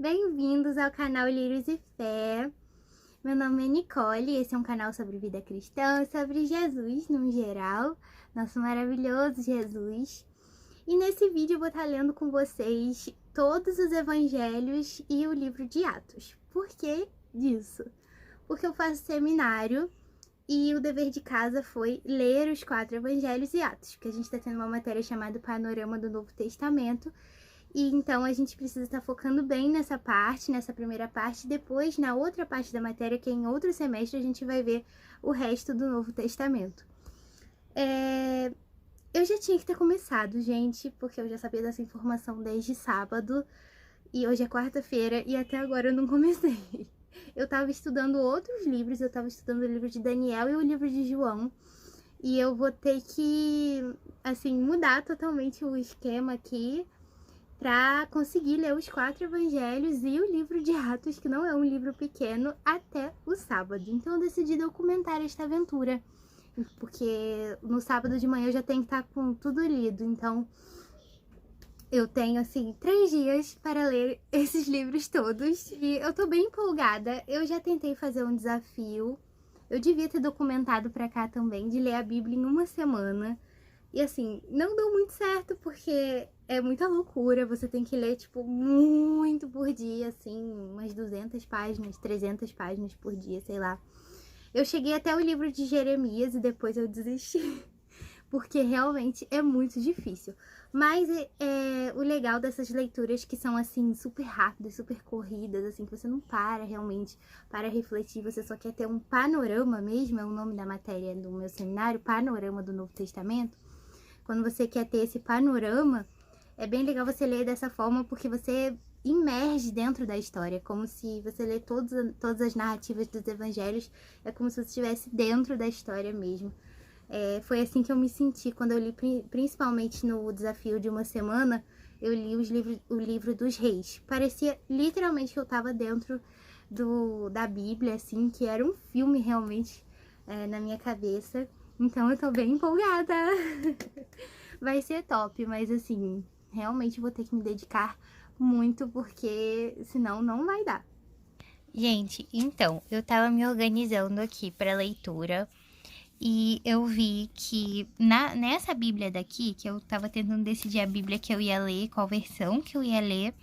Bem-vindos ao canal Lírios e Fé. Meu nome é Nicole, esse é um canal sobre vida cristã, sobre Jesus no geral, nosso maravilhoso Jesus. E nesse vídeo eu vou estar lendo com vocês todos os evangelhos e o livro de Atos. Por que disso? Porque eu faço seminário e o dever de casa foi ler os 4 evangelhos e Atos, porque a gente está tendo uma matéria chamada Panorama do Novo Testamento. E então a gente precisa estar focando bem nessa parte, nessa primeira parte. Depois, na outra parte da matéria, que é em outro semestre, a gente vai ver o resto do Novo Testamento. Eu já tinha que ter começado, gente, porque eu já sabia dessa informação desde sábado. E hoje é quarta-feira e até agora eu não comecei. Eu tava estudando outros livros, eu tava estudando o livro de Daniel e o livro de João. E eu vou ter que, assim, mudar totalmente o esquema aqui para conseguir ler os 4 evangelhos e o livro de Atos, que não é um livro pequeno, até o sábado. Então eu decidi documentar esta aventura, porque no sábado de manhã eu já tenho que estar com tudo lido. Então eu tenho, assim, 3 dias para ler esses livros todos. E eu tô bem empolgada. Eu já tentei fazer um desafio. Eu devia ter documentado para cá também, de ler a Bíblia em uma semana. E assim, não deu muito certo, porque é muita loucura. Você tem que ler, tipo, muito por dia, assim, umas 200 páginas, 300 páginas por dia, sei lá. Eu cheguei até o livro de Jeremias e depois eu desisti, porque realmente é muito difícil. Mas o legal dessas leituras que são, assim, super rápidas, super corridas, assim, que você não para realmente para refletir, você só quer ter um panorama mesmo, é o nome da matéria do meu seminário, Panorama do Novo Testamento. Quando você quer ter esse panorama, é bem legal você ler dessa forma, porque você imerge dentro da história, como se você lê todas as narrativas dos evangelhos, é como se você estivesse dentro da história mesmo. Foi assim que eu me senti quando eu li, principalmente no desafio de uma semana, eu li o livro dos reis. Parecia literalmente que eu estava dentro da Bíblia, assim, que era um filme realmente na minha cabeça. Então eu tô bem empolgada. Vai ser top, mas assim, realmente vou ter que me dedicar muito, porque senão não vai dar. Gente, então, eu tava me organizando aqui pra leitura e eu vi que nessa Bíblia daqui, que eu tava tentando decidir a Bíblia que eu ia ler, qual versão que eu ia ler,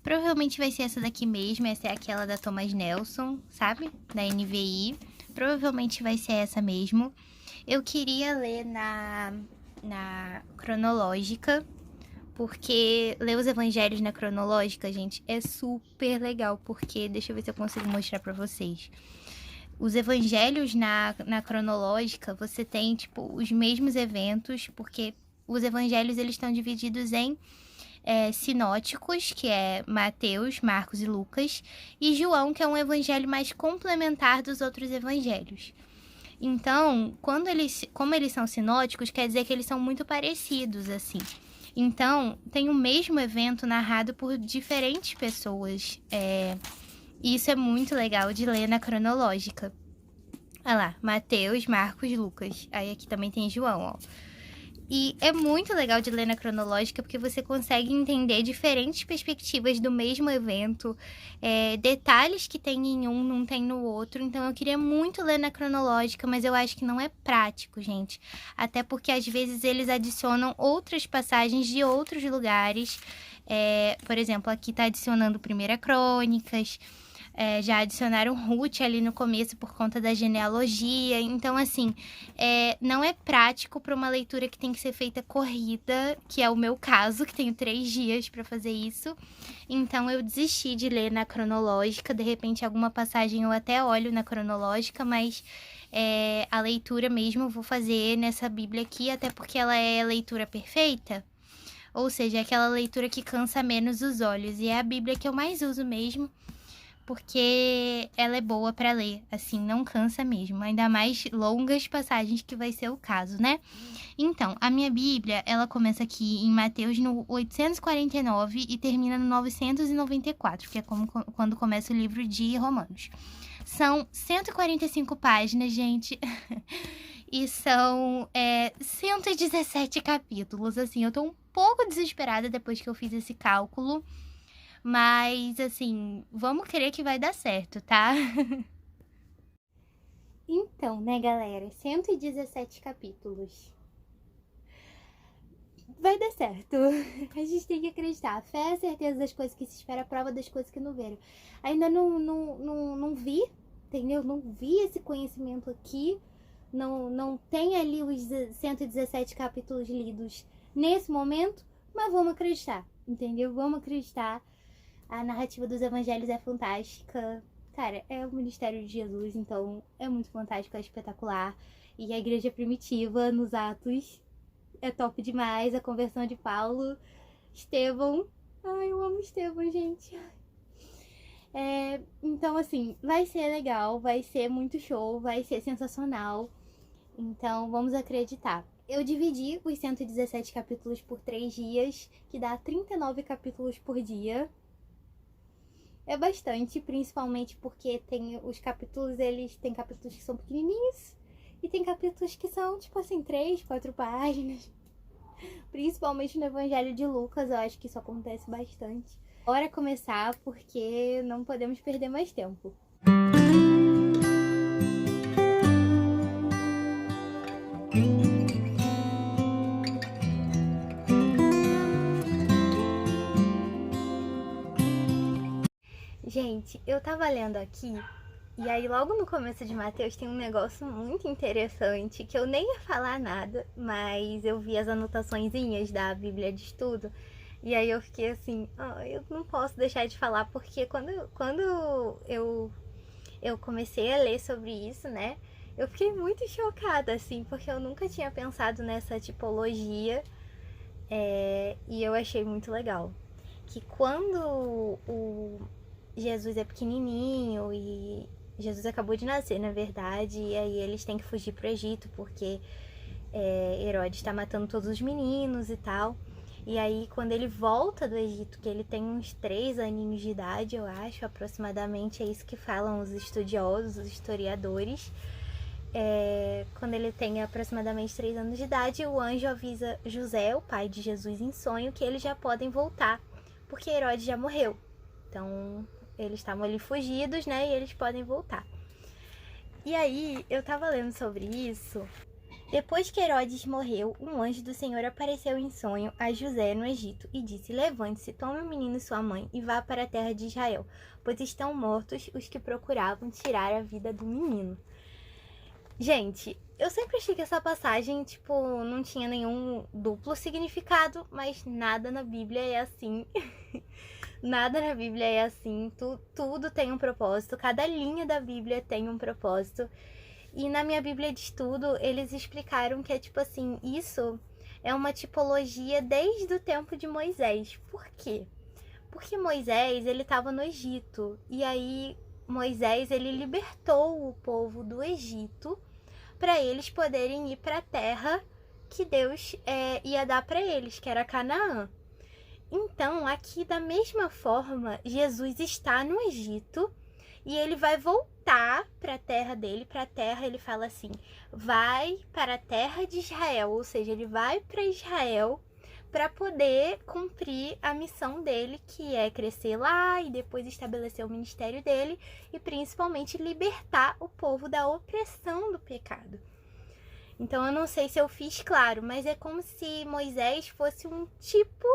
provavelmente vai ser essa daqui mesmo, essa é aquela da Thomas Nelson, sabe? Da NVI. Provavelmente vai ser essa mesmo. Eu queria ler na cronológica, porque ler os evangelhos na cronológica, gente, é super legal, porque, deixa eu ver se eu consigo mostrar pra vocês. Os evangelhos na cronológica, você tem, tipo, os mesmos eventos, porque os evangelhos, eles estão divididos em sinóticos, que é Mateus, Marcos e Lucas, e João, que é um evangelho mais complementar dos outros evangelhos. Então, como eles são sinóticos, quer dizer que eles são muito parecidos, assim. Então, tem o mesmo evento narrado por diferentes pessoas. E isso é muito legal de ler na cronológica. Olha lá, Mateus, Marcos, Lucas. Aí aqui também tem João, ó. E é muito legal de ler na cronológica, porque você consegue entender diferentes perspectivas do mesmo evento, detalhes que tem em um não tem no outro. Então eu queria muito ler na cronológica, mas eu acho que não é prático, gente. Até porque às vezes eles adicionam outras passagens de outros lugares. Por exemplo, aqui tá adicionando 1 Crônicas. Já adicionaram Ruth ali no começo por conta da genealogia. Então, assim, não é prático para uma leitura que tem que ser feita corrida, que é o meu caso, que tenho 3 dias para fazer isso. Então, eu desisti de ler na cronológica. De repente, alguma passagem eu até olho na cronológica, mas a leitura mesmo eu vou fazer nessa Bíblia aqui, até porque ela é leitura perfeita. Ou seja, é aquela leitura que cansa menos os olhos. E é a Bíblia que eu mais uso mesmo, porque ela é boa para ler, assim, não cansa mesmo, ainda mais longas passagens, que vai ser o caso, né? Então, a minha Bíblia, ela começa aqui em Mateus no 849 e termina no 994, que é quando começa o livro de Romanos. São 145 páginas, gente, e são 117 capítulos, assim, eu tô um pouco desesperada depois que eu fiz esse cálculo, Mas, assim, vamos crer que vai dar certo, tá? Então, né, galera? 117 capítulos. Vai dar certo. A gente tem que acreditar. A fé é a certeza das coisas que se espera, a prova das coisas que não viram. Ainda não vi, entendeu? Não vi esse conhecimento aqui. Não tem ali os 117 capítulos lidos nesse momento, mas vamos acreditar, entendeu? Vamos acreditar. A narrativa dos evangelhos é fantástica. Cara, é o ministério de Jesus, então é muito fantástico, é espetacular. E a igreja primitiva nos Atos é top demais. A conversão de Paulo, Estevão. Ai, eu amo Estevão, gente. Então, assim, vai ser legal, vai ser muito show, vai ser sensacional. Então, vamos acreditar. Eu dividi os 117 capítulos por 3 dias, que dá 39 capítulos por dia. É bastante, principalmente porque tem os capítulos, eles tem capítulos que são pequenininhos e tem capítulos que são, tipo assim, 3, 4 páginas. Principalmente no Evangelho de Lucas, eu acho que isso acontece bastante. Bora começar, porque não podemos perder mais tempo. Gente, eu tava lendo aqui, e aí logo no começo de Mateus tem um negócio muito interessante, que eu nem ia falar nada, mas eu vi as anotaçõezinhas da Bíblia de Estudo, e aí eu fiquei assim, eu não posso deixar de falar, porque quando eu comecei a ler sobre isso, né, eu fiquei muito chocada, assim, porque eu nunca tinha pensado nessa tipologia, e eu achei muito legal. Que quando o Jesus é pequenininho e Jesus acabou de nascer, na verdade, e aí eles têm que fugir pro Egito porque Herodes está matando todos os meninos e tal. E aí, quando ele volta do Egito, que ele tem uns 3 aninhos de idade, eu acho, aproximadamente, é isso que falam os estudiosos, os historiadores. Quando ele tem aproximadamente 3 anos de idade, o anjo avisa José, o pai de Jesus, em sonho, que eles já podem voltar, porque Herodes já morreu. Então, eles estavam ali fugidos, né? E eles podem voltar. E aí, eu tava lendo sobre isso. Depois que Herodes morreu, um anjo do Senhor apareceu em sonho a José no Egito e disse: levante-se, tome o menino e sua mãe e vá para a terra de Israel, pois estão mortos os que procuravam tirar a vida do menino. Gente, eu sempre achei que essa passagem, tipo, não tinha nenhum duplo significado, mas nada na Bíblia é assim. Nada na Bíblia é assim, tudo tem um propósito, cada linha da Bíblia tem um propósito. E na minha Bíblia de estudo, eles explicaram que é tipo assim, isso é uma tipologia desde o tempo de Moisés. Por quê? Porque Moisés, ele estava no Egito, e aí Moisés, ele libertou o povo do Egito para eles poderem ir para a terra que Deus ia dar para eles, que era Canaã. Então, aqui da mesma forma, Jesus está no Egito e ele vai voltar para a terra dele. Para a terra, ele fala assim: vai para a terra de Israel, ou seja, ele vai para Israel para poder cumprir a missão dele, que é crescer lá e depois estabelecer o ministério dele e principalmente libertar o povo da opressão do pecado. Então, eu não sei se eu fiz claro, mas é como se Moisés fosse um tipo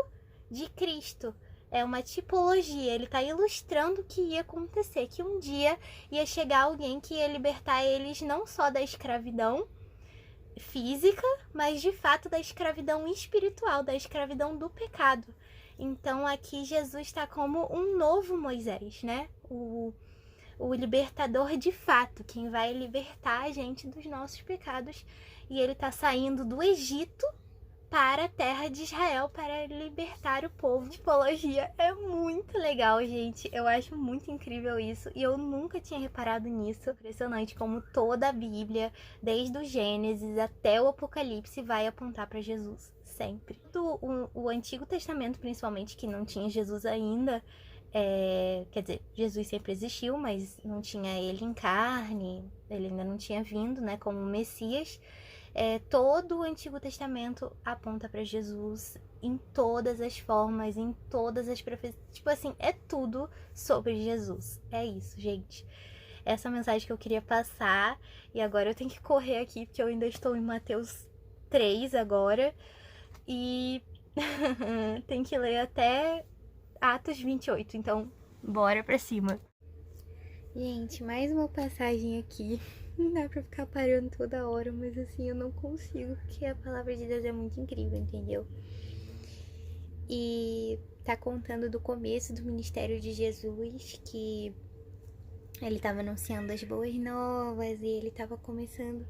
de Cristo. É uma tipologia, ele está ilustrando o que ia acontecer, que um dia ia chegar alguém que ia libertar eles não só da escravidão física, mas de fato da escravidão espiritual, da escravidão do pecado. Então aqui Jesus está como um novo Moisés, né? O libertador de fato, quem vai libertar a gente dos nossos pecados. E ele está saindo do Egito para a terra de Israel para libertar o povo. Tipologia é muito legal, gente. Eu acho muito incrível isso e eu nunca tinha reparado nisso. Impressionante como toda a Bíblia, desde o Gênesis até o Apocalipse, vai apontar para Jesus, sempre. O Antigo Testamento, principalmente, que não tinha Jesus ainda, quer dizer, Jesus sempre existiu, mas não tinha ele em carne, ele ainda não tinha vindo, né, como Messias. Todo o Antigo Testamento aponta para Jesus em todas as formas, em todas as profecias. Tipo assim, é tudo sobre Jesus. É isso, gente. Essa mensagem que eu queria passar. E agora eu tenho que correr aqui, porque eu ainda estou em Mateus 3 agora. E tem que ler até Atos 28. Então, bora pra cima. Gente, mais uma passagem aqui. Não dá pra ficar parando toda hora, mas assim, eu não consigo, porque a palavra de Deus é muito incrível, entendeu? E tá contando do começo do ministério de Jesus, que ele tava anunciando as boas novas e ele tava começando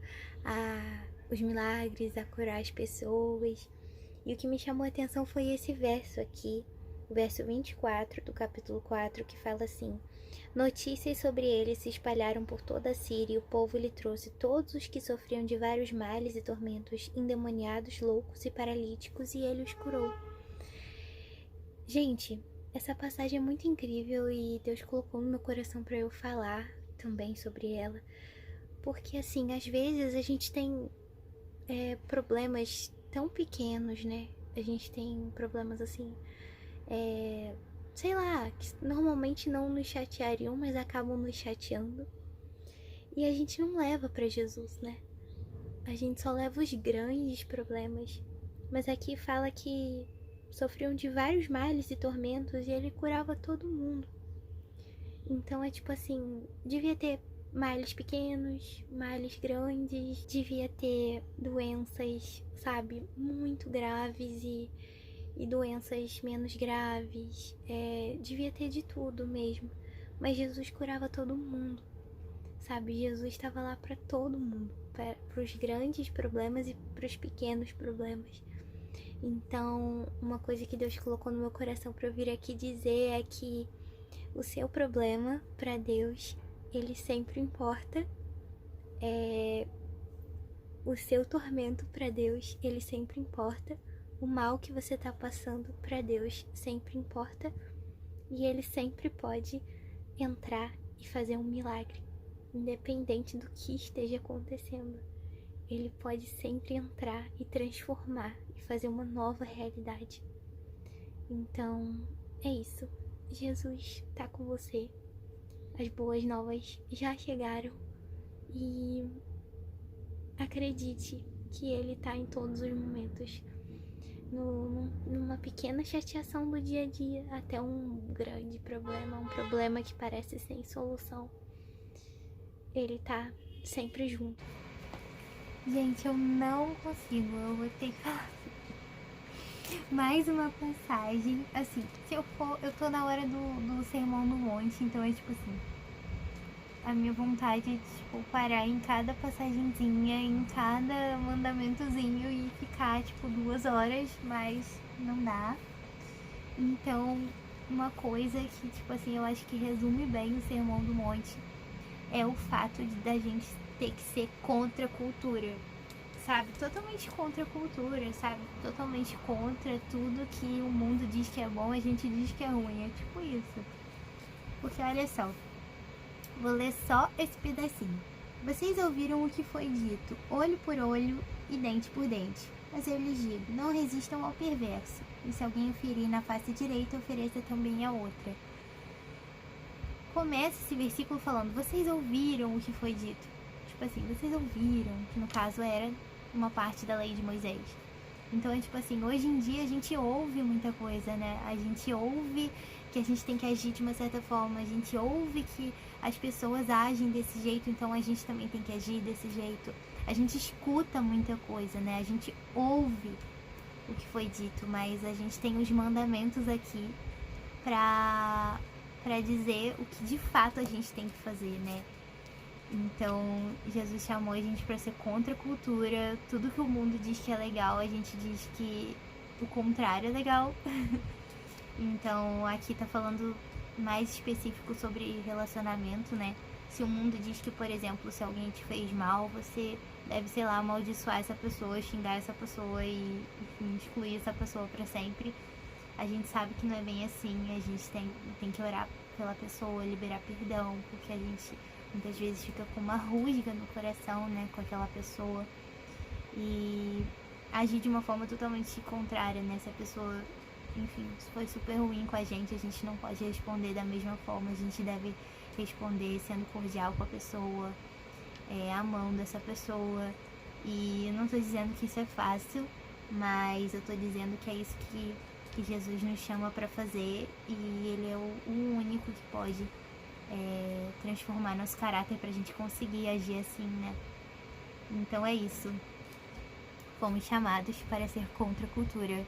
os milagres, a curar as pessoas. E o que me chamou a atenção foi esse verso aqui, o verso 24 do capítulo 4, que fala assim: notícias sobre ele se espalharam por toda a Síria e o povo lhe trouxe todos os que sofriam de vários males e tormentos, endemoniados, loucos e paralíticos, e ele os curou. Gente, essa passagem é muito incrível e Deus colocou no meu coração para eu falar também sobre ela. Porque assim, às vezes a gente tem problemas tão pequenos, né? A gente tem problemas assim, sei lá, que normalmente não nos chateariam, mas acabam nos chateando. E a gente não leva para Jesus, né? A gente só leva os grandes problemas. Mas aqui fala que sofriam de vários males e tormentos e ele curava todo mundo. Então é tipo assim, devia ter males pequenos, males grandes, devia ter doenças, sabe, muito graves e doenças menos graves, devia ter de tudo mesmo. Mas Jesus curava todo mundo, sabe? Jesus estava lá para todo mundo, para os grandes problemas e para os pequenos problemas. Então, uma coisa que Deus colocou no meu coração para eu vir aqui dizer é que o seu problema para Deus, ele sempre importa. O seu tormento para Deus, ele sempre importa. O mal que você tá passando para Deus sempre importa. E ele sempre pode entrar e fazer um milagre, independente do que esteja acontecendo. Ele pode sempre entrar e transformar e fazer uma nova realidade. Então, é isso. Jesus tá com você. As boas novas já chegaram. E acredite que ele tá em todos os momentos. Numa pequena chateação do dia a dia até um grande problema, um problema que parece sem solução. Ele tá sempre junto. Gente, eu não consigo, eu vou ter que falar mais uma passagem. Assim, se eu for, eu tô na hora do Sermão do Monte, então é tipo assim, a minha vontade é tipo parar em cada passagenzinha, em cada mandamentozinho e ficar tipo 2 horas, mas não dá. Então, uma coisa que tipo assim, eu acho que resume bem o Sermão do Monte é o fato da gente ter que ser contra a cultura, sabe? Totalmente contra a cultura, sabe? Totalmente contra tudo que o mundo diz que é bom, a gente diz que é ruim. É tipo isso. Porque olha só, vou ler só esse pedacinho. Vocês ouviram o que foi dito, olho por olho e dente por dente. Mas eu lhes digo, não resistam ao perverso. E se alguém o ferir na face direita, ofereça também a outra. Começa esse versículo falando, vocês ouviram o que foi dito. Tipo assim, vocês ouviram, que no caso era uma parte da lei de Moisés. Então é tipo assim, hoje em dia a gente ouve muita coisa, né? A gente ouve que a gente tem que agir de uma certa forma, a gente ouve que as pessoas agem desse jeito, então a gente também tem que agir desse jeito. A gente escuta muita coisa, né? A gente ouve o que foi dito, mas a gente tem os mandamentos aqui pra dizer o que de fato a gente tem que fazer, né? Então, Jesus chamou a gente para ser contra a cultura. Tudo que o mundo diz que é legal, a gente diz que o contrário é legal. Então, aqui tá falando mais específico sobre relacionamento, né? Se o mundo diz que, por exemplo, se alguém te fez mal, você deve, sei lá, amaldiçoar essa pessoa, xingar essa pessoa e, enfim, excluir essa pessoa para sempre. A gente sabe que não é bem assim, a gente tem que orar pela pessoa, liberar perdão, porque a gente muitas vezes fica com uma rusga no coração, né, com aquela pessoa. e agir de uma forma totalmente contrária, né? Se a pessoa, enfim, foi super ruim com a gente não pode responder da mesma forma. A gente deve responder sendo cordial com a pessoa, amando essa pessoa. E eu não tô dizendo que isso é fácil, mas eu tô dizendo que é isso que Jesus nos chama para fazer, e Ele é o único que pode transformar nosso caráter pra gente conseguir agir assim, né? Então é isso. Fomos chamados para ser contra a cultura.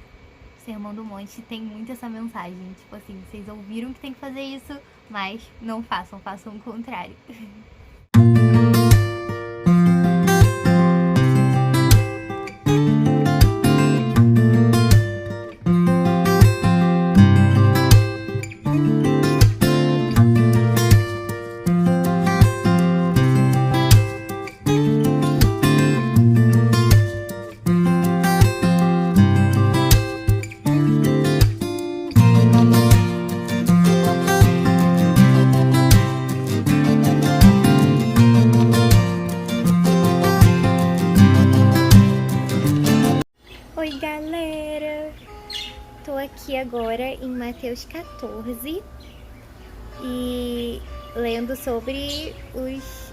O Sermão do Monte tem muito essa mensagem, tipo assim, vocês ouviram que tem que fazer isso, mas não façam, façam o contrário. Oi galera, tô aqui agora em Mateus 14 e lendo sobre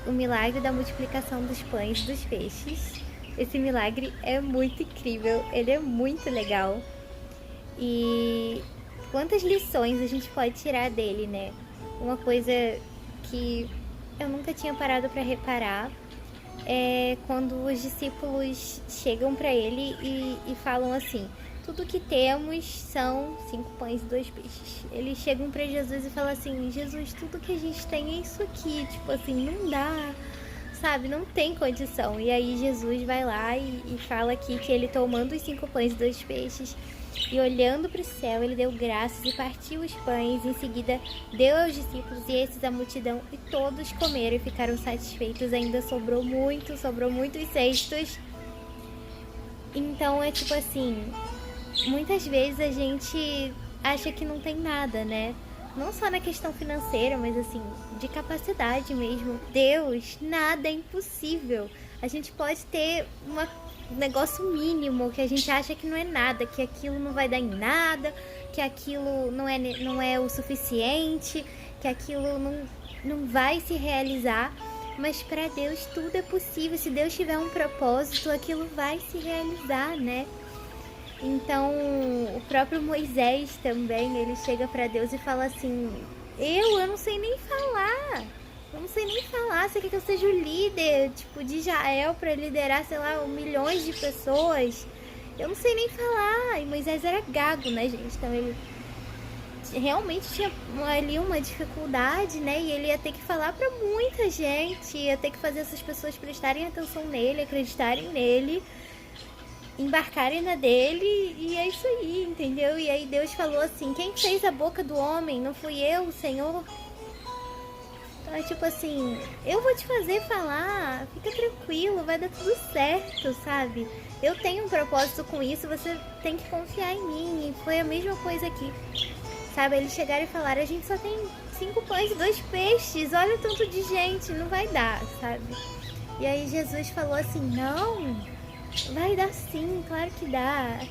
o milagre da multiplicação dos pães e dos peixes. Esse milagre é muito incrível, ele é muito legal. E quantas lições a gente pode tirar dele, né? Uma coisa que eu nunca tinha parado para reparar é quando os discípulos chegam para ele e falam assim: tudo que temos são 5 pães e 2 peixes. Eles chegam para Jesus e falam assim: Jesus, tudo que a gente tem é isso aqui, tipo assim, não dá, sabe, não tem condição. E aí Jesus vai lá e fala aqui que ele, tomando os 5 pães e 2 peixes e olhando para o céu, ele deu graças e partiu os pães. Em seguida deu aos discípulos e esses à multidão, e todos comeram e ficaram satisfeitos. Ainda sobrou muitos cestos. Então é tipo assim, muitas vezes a gente acha que não tem nada, né? Não só na questão financeira, mas assim, de capacidade mesmo. Deus, nada é impossível. A gente pode ter um negócio mínimo que a gente acha que não é nada, que aquilo não vai dar em nada, que aquilo não é o suficiente, que aquilo não vai se realizar. Mas para Deus tudo é possível. Se Deus tiver um propósito, aquilo vai se realizar, né? Então, o próprio Moisés também, ele chega para Deus e fala assim: eu não sei nem falar. Eu não sei nem falar. Você quer que eu seja o líder, tipo, de Israel para liderar, sei lá, milhões de pessoas? Eu não sei nem falar. E Moisés era gago, né, gente? Então ele realmente tinha ali uma dificuldade, né? E ele ia ter que falar para muita gente, ia ter que fazer essas pessoas prestarem atenção nele, acreditarem nele, embarcarem na dele, e é isso aí, entendeu? E aí Deus falou assim: quem fez a boca do homem? Não fui eu, o Senhor? Então é tipo assim, eu vou te fazer falar, fica tranquilo, vai dar tudo certo, sabe? Eu tenho um propósito com isso, você tem que confiar em mim. E foi a mesma coisa aqui, sabe? Eles chegaram e falaram: a gente só tem 5 pães e 2 peixes, olha o tanto de gente, não vai dar, sabe? E aí Jesus falou assim: não, vai dar sim, claro que dá,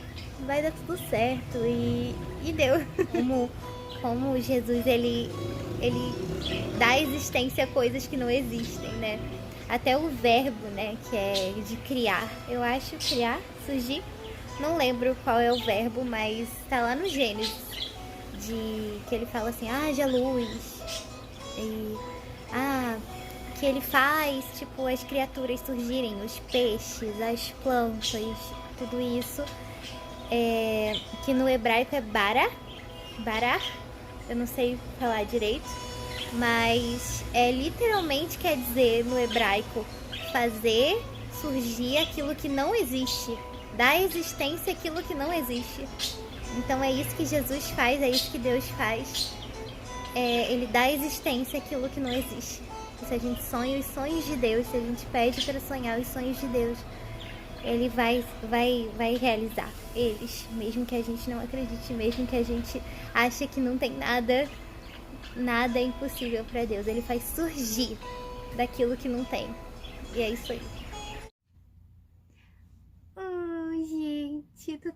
vai dar tudo certo. E deu. Como Jesus, ele dá existência a coisas que não existem, né? Até o verbo, né, que é de criar. Eu acho criar, surgir. Não lembro qual é o verbo, mas tá lá no Gênesis, que ele fala assim: haja luz. E que ele faz, tipo, as criaturas surgirem, os peixes, as plantas, tudo isso. Que no hebraico é bara, eu não sei falar direito, mas literalmente quer dizer no hebraico fazer surgir aquilo que não existe, dar existência àquilo que não existe. Então é isso que Jesus faz, é isso que Deus faz. Ele dá existência àquilo que não existe. E se a gente sonha os sonhos de Deus, se a gente pede para sonhar os sonhos de Deus, Ele vai realizar eles, mesmo que a gente não acredite, mesmo que a gente ache que não tem nada é impossível para Deus. Ele faz surgir daquilo que não tem. E é isso aí.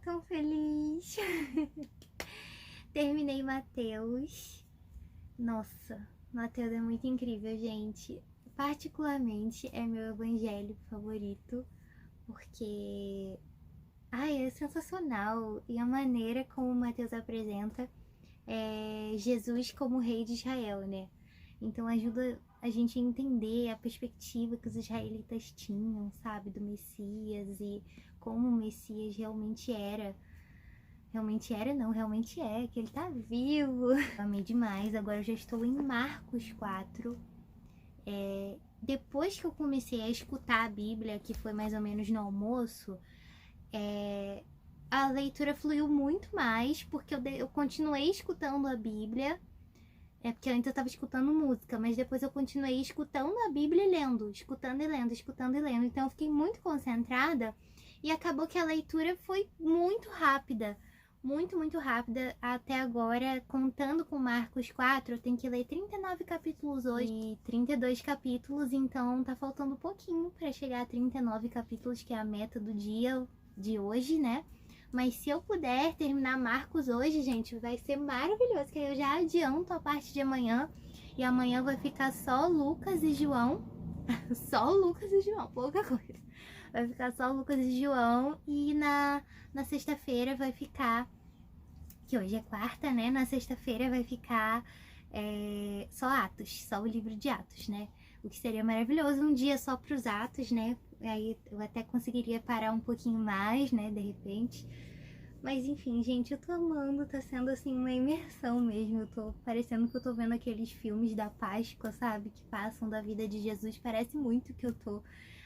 tão feliz. Terminei Mateus. Nossa, Mateus é muito incrível, gente. Particularmente é meu evangelho favorito, porque é sensacional. E a maneira como Mateus apresenta Jesus como rei de Israel, né? Então ajuda a gente a entender a perspectiva que os israelitas tinham, sabe, do Messias e como o Messias realmente era. Realmente era, não, realmente é, que ele tá vivo. Eu amei demais. Agora eu já estou em Marcos 4. Depois que eu comecei a escutar a Bíblia, que foi mais ou menos no almoço, a leitura fluiu muito mais, porque eu continuei escutando a Bíblia. Porque antes eu estava escutando música, mas depois eu continuei escutando a Bíblia e lendo, escutando e lendo, escutando e lendo. Então eu fiquei muito concentrada e acabou que a leitura foi muito rápida. Muito, muito rápida. Até agora, contando com Marcos 4, eu tenho que ler 39 capítulos hoje e 32 capítulos, então tá faltando um pouquinho para chegar a 39 capítulos, que é a meta do dia de hoje, né? Mas se eu puder terminar Marcos hoje, gente, vai ser maravilhoso, que aí eu já adianto a parte de amanhã. E amanhã vai ficar só Lucas e João. Só Lucas e João, pouca coisa. Vai ficar só Lucas e João. E na sexta-feira vai ficar, que hoje é quarta, né? Na sexta-feira vai ficar só Atos, só o livro de Atos, né? O que seria maravilhoso, um dia só para os Atos, né? Aí eu até conseguiria parar um pouquinho mais, né, de repente. Mas enfim, gente, eu tô amando, tá sendo assim uma imersão mesmo. Eu tô parecendo que eu tô vendo aqueles filmes da Páscoa, sabe? Que passam da vida de Jesus. Parece muito que eu tô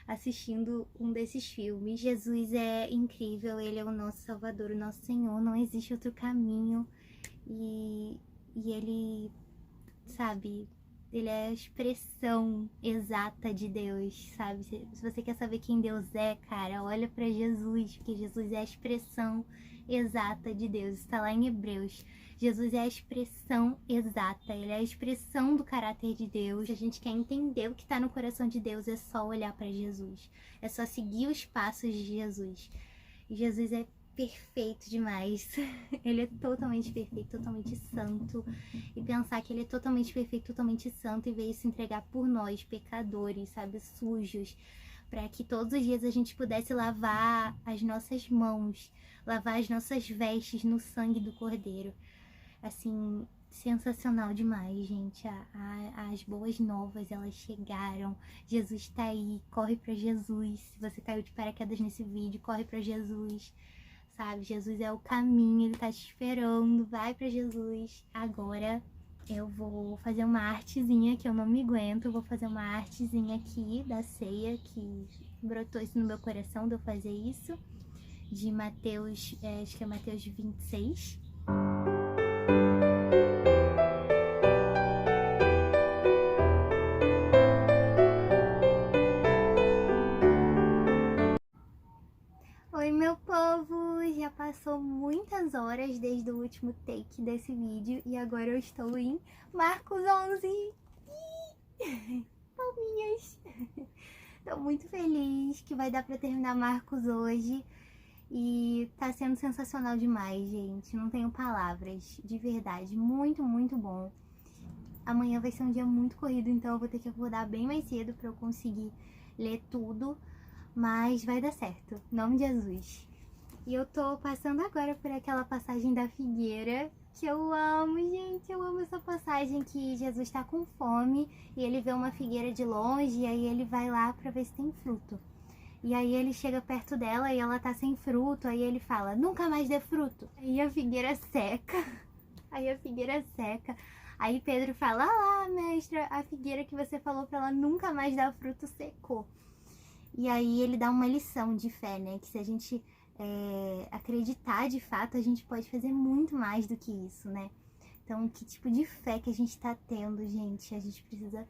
assistindo um desses filmes. Jesus é incrível, ele é o nosso Salvador, o nosso Senhor. Não existe outro caminho. E ele, sabe, ele é a expressão exata de Deus, sabe? Se você quer saber quem Deus é, cara, olha pra Jesus, porque Jesus é a expressão exata de Deus. Está lá em Hebreus. Jesus é a expressão exata, ele é a expressão do caráter de Deus. A gente quer entender o que está no coração de Deus, é só olhar para Jesus. É só seguir os passos de Jesus. E Jesus é perfeito demais. Ele é totalmente perfeito, totalmente santo. E pensar que ele é totalmente perfeito, totalmente santo e veio se entregar por nós, pecadores, sabe, sujos, para que todos os dias a gente pudesse lavar as nossas mãos, lavar as nossas vestes no sangue do Cordeiro. Assim, sensacional demais, gente. As boas novas, elas chegaram. Jesus está aí, corre para Jesus. Se você caiu de paraquedas nesse vídeo, corre para Jesus. Sabe, Jesus é o caminho, ele tá te esperando, vai pra Jesus. Agora eu vou fazer uma artezinha que eu não me aguento, eu vou fazer uma artezinha aqui da ceia, que brotou isso no meu coração de eu fazer isso, de Mateus, acho que é Mateus 26. Oi, meu povo! Já passou muitas horas desde o último take desse vídeo e agora eu estou em Marcos 11. Palminhas! Tô muito feliz que vai dar pra terminar Marcos hoje e tá sendo sensacional demais, gente. Não tenho palavras, de verdade. Muito, muito bom. Amanhã vai ser um dia muito corrido, então eu vou ter que acordar bem mais cedo pra eu conseguir ler tudo. Mas vai dar certo, em nome de Jesus. E eu tô passando agora por aquela passagem da figueira, que eu amo, gente. Eu amo essa passagem que Jesus tá com fome e ele vê uma figueira de longe e aí ele vai lá pra ver se tem fruto. E aí ele chega perto dela e ela tá sem fruto, aí ele fala, nunca mais dê fruto. Aí a figueira seca, Aí Pedro fala, lá, mestra, a figueira que você falou pra ela nunca mais dar fruto secou. E aí ele dá uma lição de fé, né? Que se a gente acreditar de fato, a gente pode fazer muito mais do que isso, né? Então, que tipo de fé que a gente tá tendo, gente? A gente precisa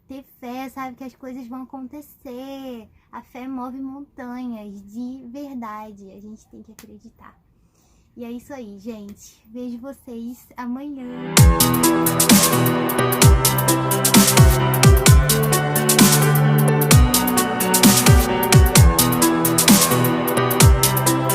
ter fé, sabe? Que as coisas vão acontecer. A fé move montanhas, de verdade. A gente tem que acreditar. E é isso aí, gente. Vejo vocês amanhã.